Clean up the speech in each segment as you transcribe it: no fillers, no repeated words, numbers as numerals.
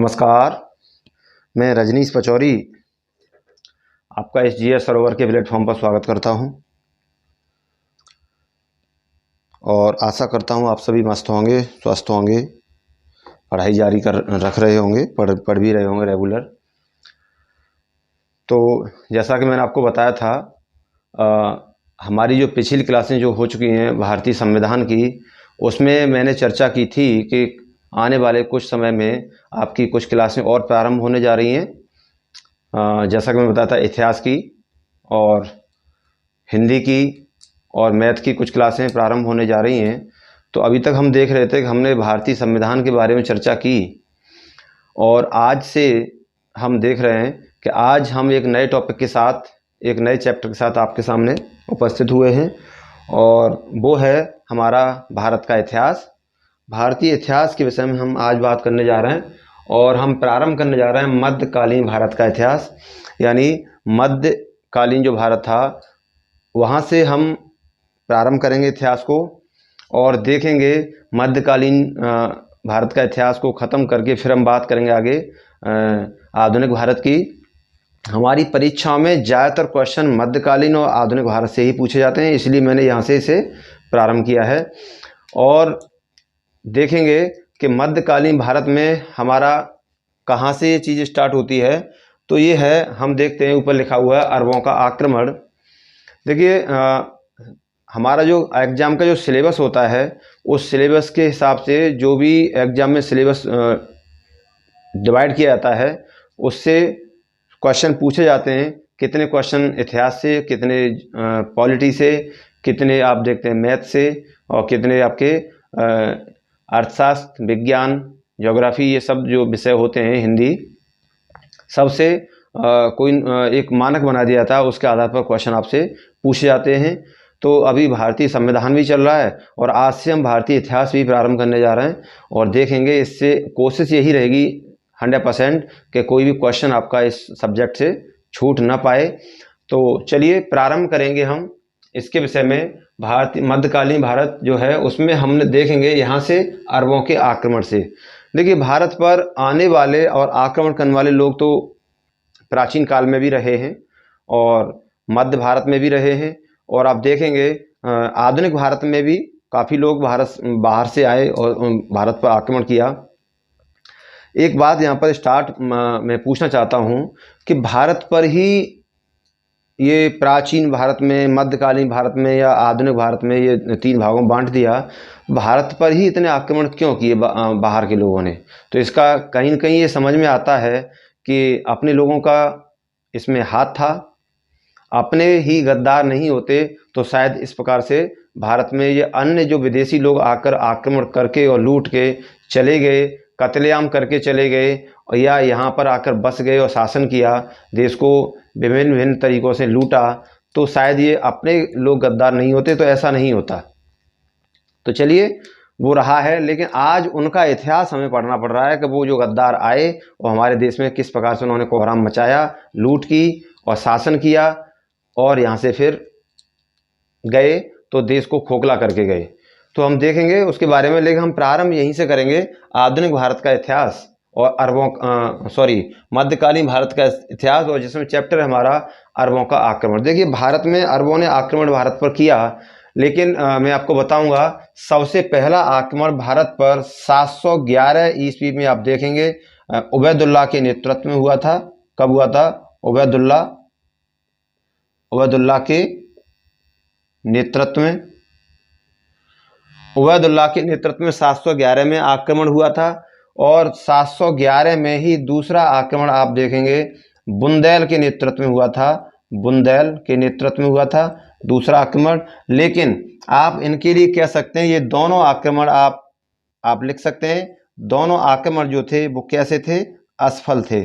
नमस्कार, मैं रजनीश पचौरी आपका इस जीएस सरोवर के प्लेटफॉर्म पर स्वागत करता हूं और आशा करता हूं आप सभी मस्त होंगे, स्वस्थ होंगे, पढ़ाई जारी रख रहे होंगे, पढ़ भी रहे होंगे रेगुलर। तो जैसा कि मैंने आपको बताया था, हमारी जो पिछली क्लासें जो हो चुकी हैं भारतीय संविधान की, उसमें मैंने चर्चा की थी कि आने वाले कुछ समय में आपकी कुछ क्लासें और प्रारंभ होने जा रही हैं। जैसा कि मैं बताया था, इतिहास की और हिंदी की और मैथ की कुछ क्लासें प्रारंभ होने जा रही हैं। तो अभी तक हम देख रहे थे कि हमने भारतीय संविधान के बारे में चर्चा की और आज से हम देख रहे हैं कि आज हम एक नए टॉपिक के साथ, एक नए चैप्टर के साथ आपके सामने उपस्थित हुए हैं और वो है हमारा भारत का इतिहास। भारतीय इतिहास के विषय में हम आज बात करने जा रहे हैं और हम प्रारंभ करने जा रहे हैं मध्यकालीन भारत का इतिहास, यानी मध्यकालीन जो भारत था वहाँ से हम प्रारंभ करेंगे इतिहास को और देखेंगे मध्यकालीन भारत का इतिहास को ख़त्म करके फिर हम बात करेंगे आगे आधुनिक भारत की। हमारी परीक्षाओं में ज़्यादातर क्वेश्चन मध्यकालीन और आधुनिक भारत से ही पूछे जाते हैं, इसलिए मैंने यहाँ से इसे प्रारंभ किया है। और देखेंगे कि मध्यकालीन भारत में हमारा कहाँ से ये चीज़ स्टार्ट होती है। तो ये है, हम देखते हैं ऊपर लिखा हुआ है अरबों का आक्रमण। देखिए, हमारा जो एग्ज़ाम का जो सिलेबस होता है उस सिलेबस के हिसाब से जो भी एग्ज़ाम में सिलेबस डिवाइड किया जाता है उससे क्वेश्चन पूछे जाते हैं। कितने क्वेश्चन इतिहास से, कितने पॉलिटी से, कितने आप देखते हैं मैथ से और कितने आपके अर्थशास्त्र, विज्ञान, ज्योग्राफी, ये सब जो विषय होते हैं हिंदी, सबसे कोई एक मानक बना दिया था, उसके आधार पर क्वेश्चन आपसे पूछे जाते हैं। तो अभी भारतीय संविधान भी चल रहा है और आज से हम भारतीय इतिहास भी प्रारंभ करने जा रहे हैं और देखेंगे, इससे कोशिश यही रहेगी 100% कि कोई भी क्वेश्चन आपका इस सब्जेक्ट से छूट ना पाए। तो चलिए प्रारंभ करेंगे हम इसके विषय में। भारतीय मध्यकालीन भारत जो है उसमें हमने देखेंगे यहाँ से अरबों के आक्रमण से। देखिए, भारत पर आने वाले और आक्रमण करने वाले लोग तो प्राचीन काल में भी रहे हैं और मध्य भारत में भी रहे हैं और आप देखेंगे आधुनिक भारत में भी काफ़ी लोग बाहर से आए और भारत पर आक्रमण किया। एक बात यहाँ पर मैं पूछना चाहता हूँ कि भारत पर ही ये प्राचीन भारत में, मध्यकालीन भारत में या आधुनिक भारत में, ये तीन भागों में बांट दिया, भारत पर ही इतने आक्रमण क्यों किए बाहर के लोगों ने? तो इसका कहीं न कहीं ये समझ में आता है कि अपने लोगों का इसमें हाथ था। अपने ही गद्दार नहीं होते तो शायद इस प्रकार से भारत में ये अन्य जो विदेशी लोग आकर आक्रमण करके और लूट के चले गए, कत्लेआम करके चले गए या यहाँ पर आकर बस गए और शासन किया, देश को विभिन्न विभिन्न तरीक़ों से लूटा, तो शायद ये अपने लोग गद्दार नहीं होते तो ऐसा नहीं होता। तो चलिए, वो रहा है, लेकिन आज उनका इतिहास हमें पढ़ना पड़ रहा है कि वो जो गद्दार आए और हमारे देश में किस प्रकार से उन्होंने कोहराम मचाया, लूट की और शासन किया और यहाँ से फिर गए तो देश को खोखला करके गए। तो हम देखेंगे उसके बारे में, लेकिन हम प्रारंभ यहीं से करेंगे आधुनिक भारत का इतिहास और मध्यकालीन भारत का इतिहास, और जिसमें चैप्टर है हमारा अरबों का आक्रमण। देखिए, भारत में अरबों ने आक्रमण भारत पर किया, लेकिन मैं आपको बताऊंगा सबसे पहला आक्रमण भारत पर 711 ईस्वी में आप देखेंगे उबैदुल्लाह के नेतृत्व में हुआ था। कब हुआ था? उबैदुल्लाह के नेतृत्व में, उबैदुल्लाह के नेतृत्व में 711 में आक्रमण हुआ था और 711 में ही दूसरा आक्रमण आप देखेंगे बुंदेल के नेतृत्व में हुआ था। बुंदेल के नेतृत्व में हुआ था दूसरा आक्रमण। लेकिन आप इनके लिए कह सकते हैं, ये दोनों आक्रमण आप लिख सकते हैं, दोनों आक्रमण जो थे वो कैसे थे? असफल थे।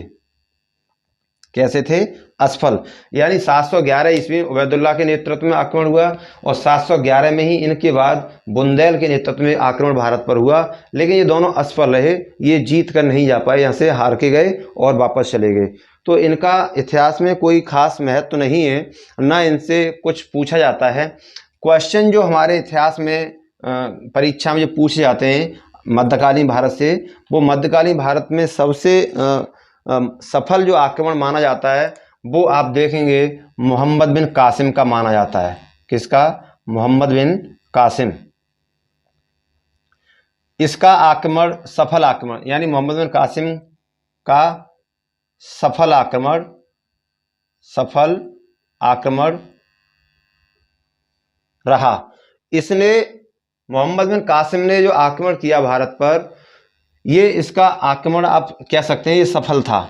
कैसे थे? असफल। यानी 711 ईस्वी उबैदुल्लाह के नेतृत्व में आक्रमण हुआ और 711 में ही इनके बाद बुंदेल के नेतृत्व में आक्रमण भारत पर हुआ, लेकिन ये दोनों असफल रहे, ये जीत कर नहीं जा पाए, यहाँ से हार के गए और वापस चले गए। तो इनका इतिहास में कोई खास महत्व नहीं है, ना इनसे कुछ पूछा जाता है। क्वेश्चन जो हमारे इतिहास में परीक्षा में जो पूछे जाते हैं, मध्यकालीन भारत से, वो मध्यकालीन भारत में सबसे सफल जो आक्रमण माना जाता है वो आप देखेंगे मोहम्मद बिन कासिम का माना जाता है। किसका? मोहम्मद बिन कासिम। इसका आक्रमण, सफल आक्रमण, यानी मोहम्मद बिन कासिम का सफल आक्रमण रहा। इसने, मोहम्मद बिन कासिम ने जो आक्रमण किया भारत पर, ये इसका आक्रमण आप कह सकते हैं ये सफल था।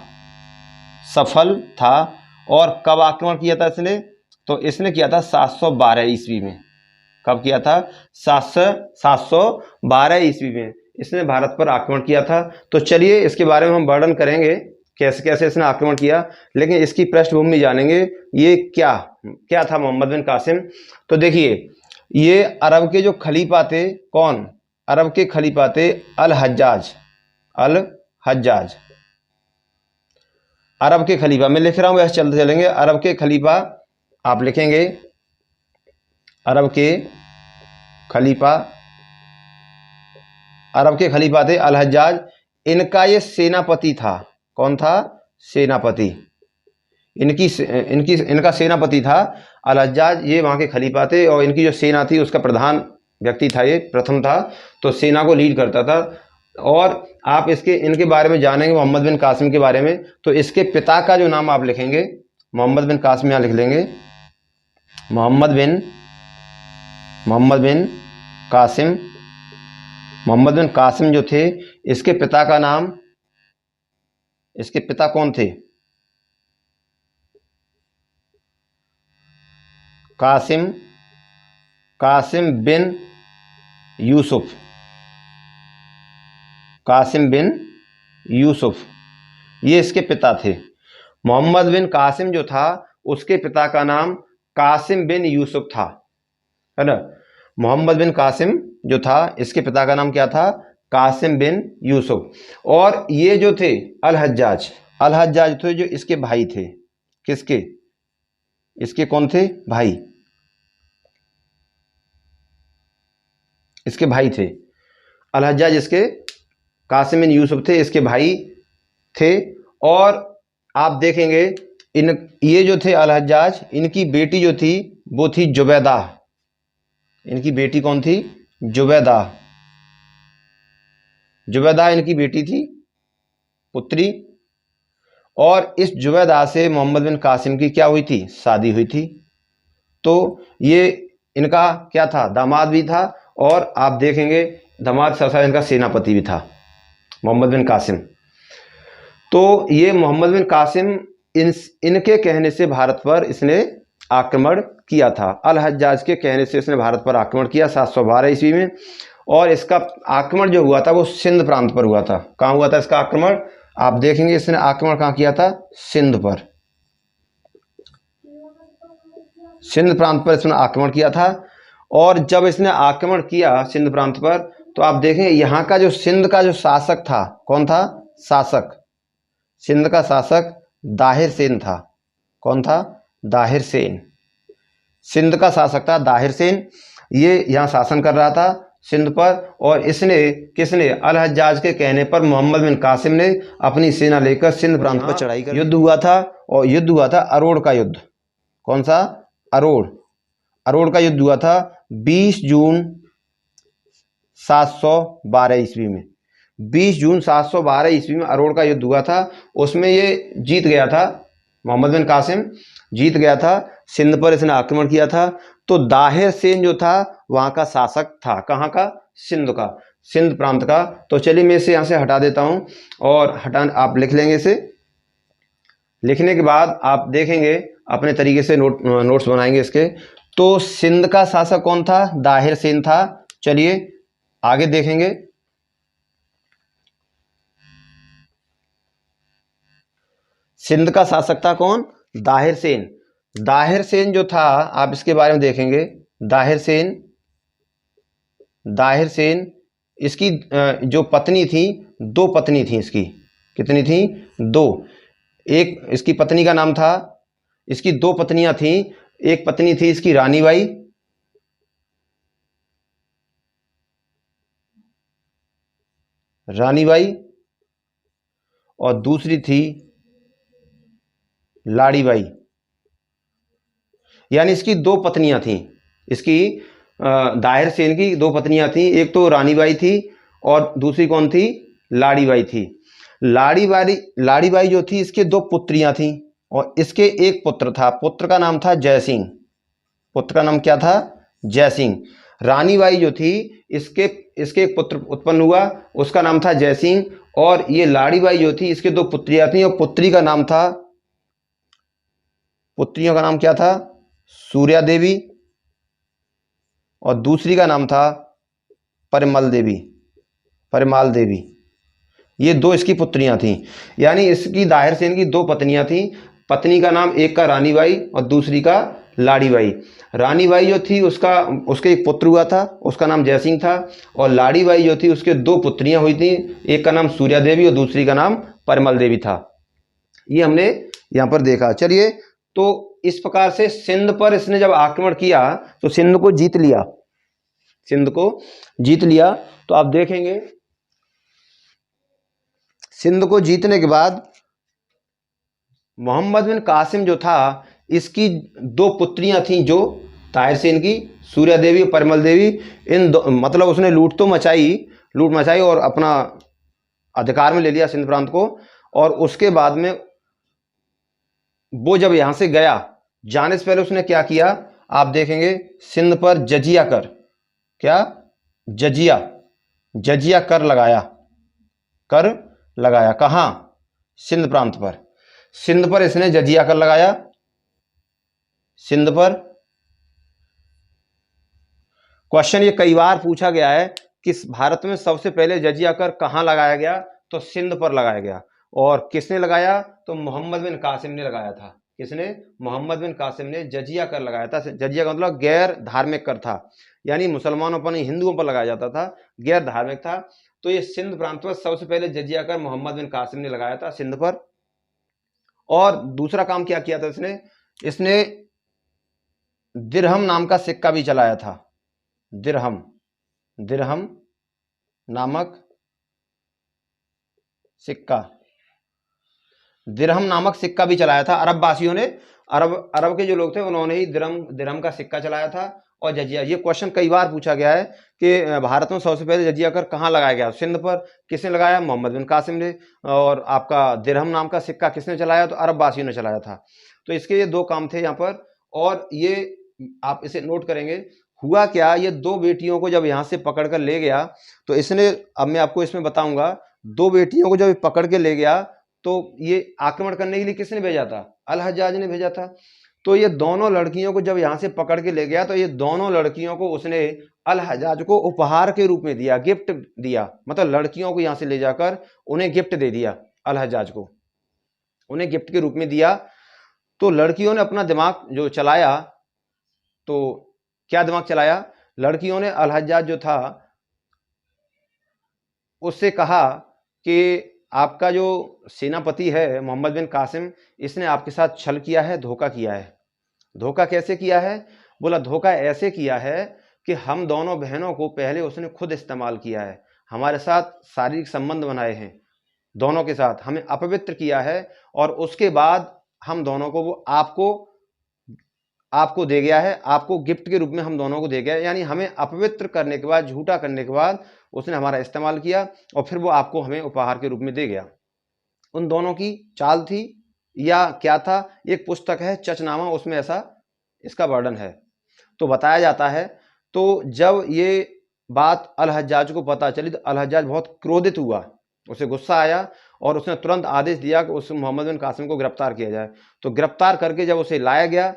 और कब आक्रमण किया था इसने? तो इसने किया था 712 ईस्वी में। कब किया था? 712 ईस्वी में इसने भारत पर आक्रमण किया था। तो चलिए इसके बारे में हम वर्णन करेंगे कैसे कैसे इसने आक्रमण किया, लेकिन इसकी पृष्ठभूमि जानेंगे ये क्या था मोहम्मद बिन कासिम। तो देखिए, ये अरब के जो खलीफा थे, कौन? अरब के खलीफा थे अल हज्जाज। अरब के खलीफा, मैं लिख रहा हूं वैसे चलते चलेंगे। अरब के खलीफा आप लिखेंगे, अरब के खलीफा थे अल हज्जाज। इनका ये सेनापति था। कौन था? सेनापति। इनका सेनापति था अल हज्जाज। ये वहाँ के खलीफा थे और इनकी जो सेना थी उसका प्रधान व्यक्ति था, ये प्रथम था, तो सेना को लीड करता था। और आप इनके बारे में जानेंगे मोहम्मद बिन कासिम के बारे में। तो इसके पिता का जो नाम आप लिखेंगे, मोहम्मद बिन कासिम, यहाँ लिख लेंगे मोहम्मद बिन कासिम जो थे, इसके पिता का नाम, इसके पिता कौन थे? कासिम बिन यूसुफ, ये इसके पिता थे। मोहम्मद बिन कासिम जो था उसके पिता का नाम कासिम बिन यूसुफ था, है ना। मोहम्मद बिन कासिम जो था इसके पिता का नाम क्या था? कासिम बिन यूसुफ। और ये जो थे अल हज्जाज थे जो इसके भाई थे। किसके? इसके कौन थे? भाई। इसके भाई थे अल हज्जाज, इसके कासिम बिन यूसुफ थे, इसके भाई थे। और आप देखेंगे ये जो थे अल हज्जाज, इनकी बेटी जो थी वो थी जुबैदा। इनकी बेटी कौन थी? जुबैदा इनकी बेटी थी, पुत्री। और इस जुबैदा से मोहम्मद बिन कासिम की क्या हुई थी? शादी हुई थी। तो ये इनका क्या था? दामाद भी था। और आप देखेंगे दामाद साथ इनका सेनापति भी था, मोहम्मद बिन कासिम। तो ये मोहम्मद बिन कासिम इनके कहने से भारत पर इसने आक्रमण किया था। अल हज्जाज के कहने से इसने भारत पर आक्रमण किया 712 ईस्वी में। और इसका आक्रमण जो हुआ था वो सिंध प्रांत पर हुआ था। कहाँ हुआ था इसका आक्रमण? आप देखेंगे इसने आक्रमण कहाँ किया था? सिंध पर, सिंध प्रांत पर इसने आक्रमण किया था। और जब इसने आक्रमण किया सिंध प्रांत पर, तो आप देखें यहाँ का जो सिंध का जो शासक था, कौन था? सिंध का शासक दाहिर सेन था। कौन था? दाहिर सेन। सिंध का शासक था दाहिर सेन। ये यहाँ शासन कर रहा था सिंध पर। और किसने? अल हज्जाज के कहने पर मोहम्मद बिन कासिम ने अपनी सेना लेकर सिंध प्रांत पर चढ़ाई कर युद्ध हुआ था। और युद्ध हुआ था अरोड़ का युद्ध। कौन सा? अरोड़ का युद्ध हुआ था 20 जून 712 ईस्वी में। 20 जून 712 ईस्वी में अरोड़ का युद्ध हुआ था। उसमें ये जीत गया था, मोहम्मद बिन कासिम जीत गया था। सिंध पर इसने आक्रमण किया था। तो दाहिर सेन जो था वहाँ का शासक था। कहाँ का? सिंध का, सिंध प्रांत का। तो चलिए मैं इसे यहाँ से हटा देता हूँ और आप लिख लेंगे इसे। लिखने के बाद आप देखेंगे अपने तरीके से नोट्स बनाएंगे इसके। तो सिंध का शासक कौन था? दाहिर सेन था। चलिए आगे देखेंगे। सिंध का शासक था कौन? दाहिर सेन। दाहिर सेन जो था, आप इसके बारे में देखेंगे। दाहिर सेन इसकी जो पत्नी थी, 2 पत्नी थी इसकी। कितनी थी? 2। एक इसकी पत्नी का नाम था, इसकी 2 पत्नियां थी। एक पत्नी थी इसकी रानी बाई, रानी बाई और दूसरी थी लाड़ी बाई। यानी इसकी दो पत्नियां थीं। इसकी दाहिर सेन की दो पत्नियां थीं, एक तो रानी बाई थी और दूसरी कौन थी? लाड़ी बाई थी। लाड़ी बाई जो थी, इसके दो पुत्रियां थीं और इसके एक पुत्र था। पुत्र का नाम था जयसिंह। पुत्र का नाम क्या था? जयसिंह। रानी बाई जो थी, इसके इसके एक पुत्र उत्पन्न हुआ, उसका नाम था जयसिंह। और ये लाड़ी बाई जो थी, इसके दो पुत्रियां थीं और पुत्रियों का नाम क्या था? सूर्या देवी और दूसरी का नाम था परिमल देवी। ये दो इसकी पुत्रियां थीं। यानी इसकी दाहिर सेन की दो पत्नियां थीं। पत्नी का नाम एक का रानी बाई और दूसरी का लाड़ी बाई। रानी बाई जो थी, उसके एक पुत्र हुआ था, उसका नाम जयसिंह था। और लाड़ी बाई जो थी, उसके दो पुत्रियां हुई थी, एक का नाम सूर्या देवी और दूसरी का नाम परिमल देवी था। ये हमने यहाँ पर देखा। चलिए, तो इस प्रकार से सिंध पर इसने जब आक्रमण किया तो सिंध को जीत लिया। तो आप देखेंगे, सिंध को जीतने के बाद मोहम्मद बिन कासिम जो था, इसकी दो पुत्रियां थीं, जो ताहिर सेन की सूर्या देवी और परिमल देवी। मतलब उसने लूट मचाई और अपना अधिकार में ले लिया सिंध प्रांत को। और उसके बाद में वो जब यहां से गया, जाने से पहले उसने क्या किया आप देखेंगे, सिंध पर जजिया कर लगाया। कहां? सिंध प्रांत पर। सिंध पर इसने जजिया कर लगाया। सिंध पर क्वेश्चन ये कई बार पूछा गया है कि भारत में सबसे पहले जजिया कर कहां लगाया गया? तो सिंध पर लगाया गया। और किसने लगाया? तो मोहम्मद बिन कासिम ने लगाया था। किसने? मोहम्मद बिन कासिम ने जजिया कर लगाया था। जजिया का मतलब गैर धार्मिक कर था, यानी मुसलमानों पर नहीं, हिंदुओं पर लगाया जाता था, गैर धार्मिक था। तो ये सिंध प्रांत पर सबसे पहले जजिया कर मोहम्मद बिन कासिम ने लगाया था, सिंध पर। और दूसरा काम क्या किया था इसने दिरहम नाम का सिक्का भी चलाया था। दिरहम नामक सिक्का भी चलाया था। अरब वासियों ने, अरब के जो लोग थे, उन्होंने ही दिरहम का सिक्का चलाया था। और जजिया, ये क्वेश्चन कई बार पूछा गया है कि भारत में सबसे पहले जजिया कर कहाँ लगाया गया? सिंध पर। किसने लगाया? मोहम्मद बिन कासिम ने। और आपका दिरहम नाम का सिक्का किसने चलाया? तो अरब वासियों ने चलाया था। तो इसके ये दो काम थे यहाँ पर। और ये आप इसे नोट करेंगे। हुआ क्या, ये दो बेटियों को जब यहाँ से पकड़ कर ले गया, तो इसने, अब मैं आपको इसमें बताऊंगा, दो बेटियों को जब पकड़ के ले गया तो ये आक्रमण करने के लिए किसने भेजा था? अल हज्जाज ने भेजा था। तो ये दोनों लड़कियों को जब यहाँ से पकड़ के ले गया, तो ये दोनों लड़कियों को उसने अल हज्जाज को उपहार के रूप में दिया, गिफ्ट दिया। मतलब लड़कियों को यहाँ से ले जाकर उन्हें गिफ्ट दे दिया, अल हज्जाज को उन्हें गिफ्ट के रूप में दिया। तो लड़कियों ने अपना दिमाग जो चलाया, तो क्या दिमाग चलाया? लड़कियों ने अल हज्जाज जो था उससे कहा कि आपका जो सेनापति है मोहम्मद बिन कासिम, इसने आपके साथ छल किया है, धोखा किया है। धोखा कैसे किया है? बोला धोखा ऐसे किया है कि हम दोनों बहनों को पहले उसने खुद इस्तेमाल किया है, हमारे साथ शारीरिक संबंध बनाए हैं, दोनों के साथ हमें अपवित्र किया है। और उसके बाद हम दोनों को वो आपको दे गया है, आपको गिफ्ट के रूप में हम दोनों को दे गया है। यानी हमें अपवित्र करने के बाद, झूठा करने के बाद उसने हमारा इस्तेमाल किया और फिर वो आपको हमें उपहार के रूप में दे गया। उन दोनों की चाल थी या क्या था? एक पुस्तक है चचनामा, उसमें ऐसा इसका वर्णन है। तो बताया जाता है, तो जब ये बात अल हज्जाज को पता चली तो अल हज्जाज बहुत क्रोधित हुआ, उसे गुस्सा आया और उसने तुरंत आदेश दिया कि उस मोहम्मद बिन कासिम को गिरफ्तार किया जाए। तो गिरफ्तार करके जब उसे लाया गया,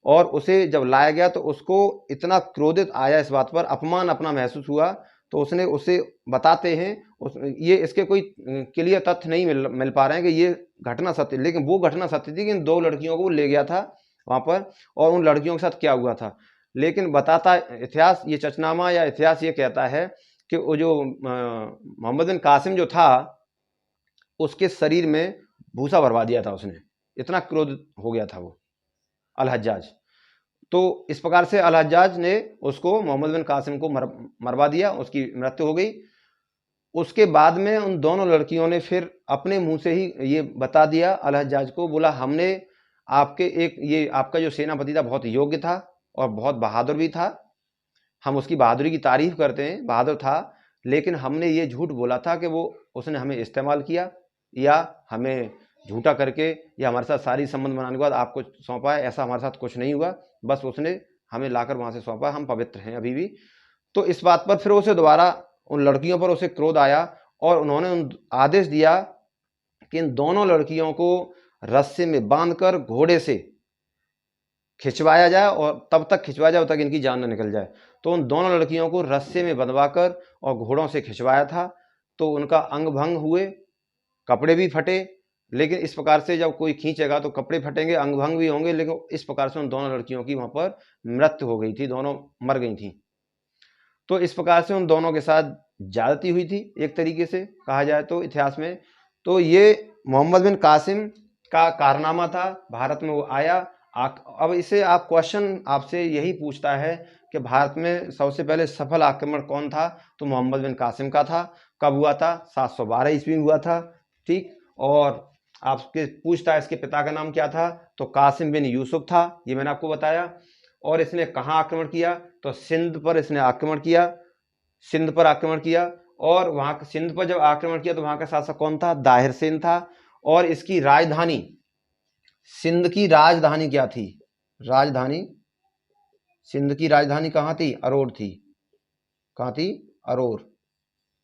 और उसे जब लाया गया तो उसको इतना क्रोधित आया, इस बात पर अपमान अपना महसूस हुआ। तो उसने उसे बताते हैं, ये इसके कोई क्लियर तथ्य नहीं मिल पा रहे हैं कि ये घटना सत्य, लेकिन वो घटना सत्य थी कि इन दो लड़कियों को ले गया था वहाँ पर और उन लड़कियों के साथ क्या हुआ था। लेकिन बताता इतिहास, ये चचनामा या इतिहास ये कहता है कि वो जो मोहम्मद बिन कासिम जो था, उसके शरीर में भूसा भरवा दिया था उसने, इतना क्रोधित हो गया था वो अल हज्जाज। तो इस प्रकार से अल हज्जाज ने उसको, मोहम्मद बिन कासिम को मरवा दिया, उसकी मृत्यु हो गई। उसके बाद में उन दोनों लड़कियों ने फिर अपने मुंह से ही ये बता दिया अल-हज्जाज को, बोला हमने आपके ये आपका जो सेनापति था बहुत योग्य था और बहुत बहादुर भी था, हम उसकी बहादुरी की तारीफ करते हैं, बहादुर था, लेकिन हमने ये झूठ बोला था कि उसने हमें इस्तेमाल किया या हमें झूठा करके या हमारे साथ सारी संबंध बनाने के बाद आपको सौंपा है। ऐसा हमारे साथ कुछ नहीं हुआ, बस उसने हमें लाकर वहाँ से सौंपा, हम पवित्र हैं अभी भी। तो इस बात पर फिर उसे दोबारा उन लड़कियों पर उसे क्रोध आया और उन्होंने आदेश दिया कि इन दोनों लड़कियों को रस्से में बांधकर घोड़े से खिंचवाया जाए और तब तक खिंचवाया जाए तब तक इनकी जान न निकल जाए। तो उन दोनों लड़कियों को रस्से में बंधवाकर और घोड़ों से खिंचवाया था। तो उनका अंग भंग हुए, कपड़े भी फटे, लेकिन इस प्रकार से जब कोई खींचेगा तो कपड़े फटेंगे, अंग भंग भी होंगे, लेकिन इस प्रकार से उन दोनों लड़कियों की वहां पर मृत्यु हो गई थी, दोनों मर गई थी। तो इस प्रकार से उन दोनों के साथ ज्यादती हुई थी, एक तरीके से कहा जाए तो इतिहास में। तो ये मोहम्मद बिन कासिम का कारनामा था, भारत में वो आया। अब इसे आप क्वेश्चन आपसे यही पूछता है कि भारत में सबसे पहले सफल आक्रमण कौन था, तो मोहम्मद बिन कासिम का था। कब हुआ था? 712 ईस्वी में हुआ था, ठीक। और आपके पूछता है इसके पिता का नाम क्या था, तो कासिम बिन यूसुफ था, ये मैंने आपको बताया। और इसने कहाँ आक्रमण किया, तो सिंध पर इसने आक्रमण किया, सिंध पर आक्रमण किया। और वहां सिंध पर जब आक्रमण किया तो वहां का शासक कौन था? दाहिर सेन था। और इसकी राजधानी, सिंध की राजधानी क्या थी? राजधानी, सिंध की राजधानी कहाँ थी? अरोड़ थी। कहाँ थी? अरोड़।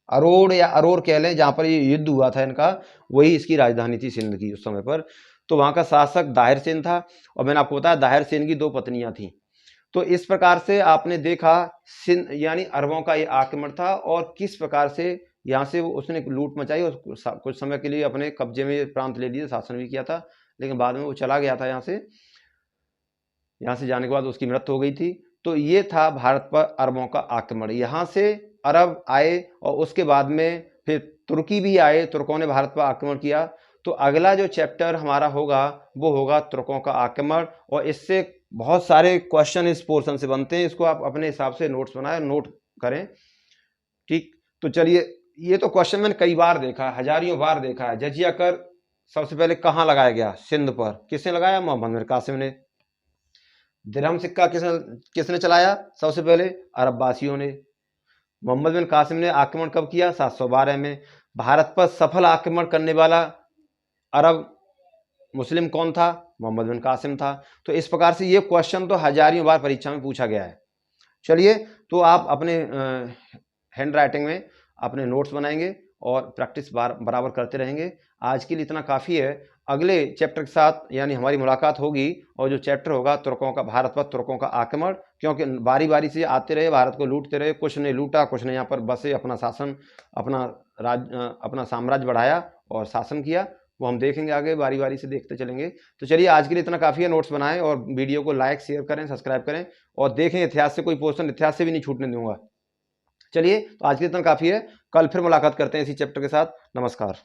अरोड़ या अरोर कह लें, जहां पर ये युद्ध हुआ था इनका, वही इसकी राजधानी थी सिंध की उस समय पर। तो वहां का शासक दाहिर सेन था। और मैंने आपको बताया दाहिर सेन की 2 पत्नियां थी। तो इस प्रकार से आपने देखा सिंध यानी अरबों का ये आक्रमण था और किस प्रकार से यहाँ से उसने लूट मचाई और कुछ समय के लिए अपने कब्जे में प्रांत ले लिए, शासन भी किया था, लेकिन बाद में वो चला गया था यहाँ से जाने के बाद उसकी मृत्यु हो गई थी। तो ये था भारत पर अरबों का आक्रमण। यहाँ से अरब आए और उसके बाद में फिर तुर्की भी आए, तुर्कों ने भारत पर आक्रमण किया। तो अगला जो चैप्टर हमारा होगा वो होगा तुर्कों का आक्रमण। और इससे बहुत सारे क्वेश्चन इस पोर्शन से बनते हैं, इसको आप अपने हिसाब से नोट्स बनाएं, नोट करें, ठीक। तो चलिए, ये तो क्वेश्चन मैंने कई बार देखा है, हजारियों बार देखा है। जजिया कर सबसे पहले कहाँ लगाया गया? सिंध पर। किसने लगाया? मोहम्मद बिन कासिम ने। दिरहम सिक्का किसने चलाया सबसे पहले? अरबवासियों ने। मोहम्मद बिन कासिम ने आक्रमण कब किया? 712 में। भारत पर सफल आक्रमण करने वाला अरब मुस्लिम कौन था? मोहम्मद बिन कासिम था। तो इस प्रकार से ये क्वेश्चन तो हजारियों बार परीक्षा में पूछा गया है। चलिए, तो आप अपने हैंड राइटिंग में अपने नोट्स बनाएंगे और प्रैक्टिस बराबर करते रहेंगे। आज के लिए इतना काफ़ी है। अगले चैप्टर के साथ यानी हमारी मुलाकात होगी और जो चैप्टर होगा तुर्कों का, भारत पर तुर्कों का आक्रमण, क्योंकि बारी बारी से आते रहे, भारत को लूटते रहे, कुछ ने लूटा, कुछ ने यहाँ पर बसे, अपना शासन, अपना साम्राज्य बढ़ाया और शासन किया। वो हम देखेंगे आगे, बारी बारी से देखते चलेंगे। तो चलिए, आज के लिए इतना काफ़ी है। नोट्स बनाएं और वीडियो को लाइक शेयर करें, सब्सक्राइब करें और देखें इतिहास से कोई पोर्शन, इतिहास से भी नहीं छूटने दूंगा। चलिए, तो आज के लिए इतना काफ़ी है। कल फिर मुलाकात करते हैं इसी चैप्टर के साथ। नमस्कार।